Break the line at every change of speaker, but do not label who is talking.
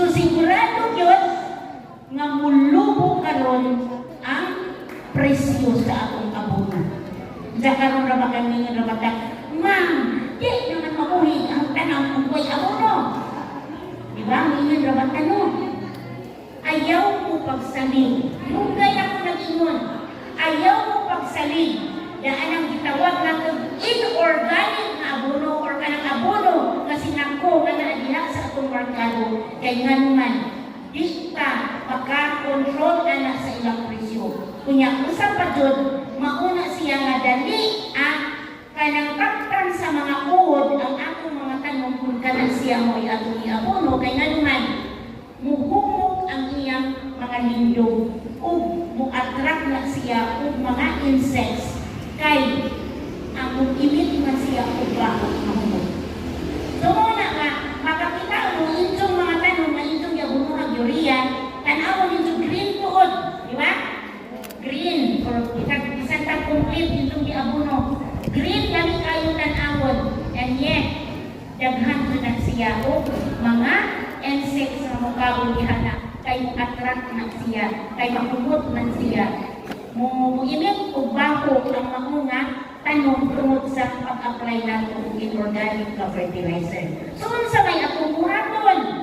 So sigurado yun nga mulubog karon ang presyo sa atong abono. Sa karon ra ba kami nga rabata, ma'am, di naman makuhi ang tanang kung ko'y abono. Di ba? Ngayon rabata no. Ayaw ko pagsalig. Mungay ako nag-ingon. Ayaw ko pagsalig. Daan ang gitawag natin inorganic na abono or kanang abono kasi nako ka na diha sa atong merkado kay nganuman di ka makakontrol na sa ilang presyo. Kunya usap pa jud mauna siya nga dali kanang taktan sa mga uod ang akong mga tanong kung kana siya mo atong iabono kay nganuman muhumog ang iyang mga lindog ug mo-attract na siya ug mga insects kay ang imit man siya ug bakit mahumog. So muna nga makakita mo intong mga tanong nga intong yabuno ang urea tan-awon intong green tuod, di ba? Green or isang complete intong iabono. Green kami kayo tan-awon and yet daghan na siya ug mga insects na mukaon dihana kay mo-attract na siya kay mahumot man siya. Muimit o bako ang mga tanong tungod sa pag-apply natin ng inorganic na fertilizer. So, sa may akong muraton,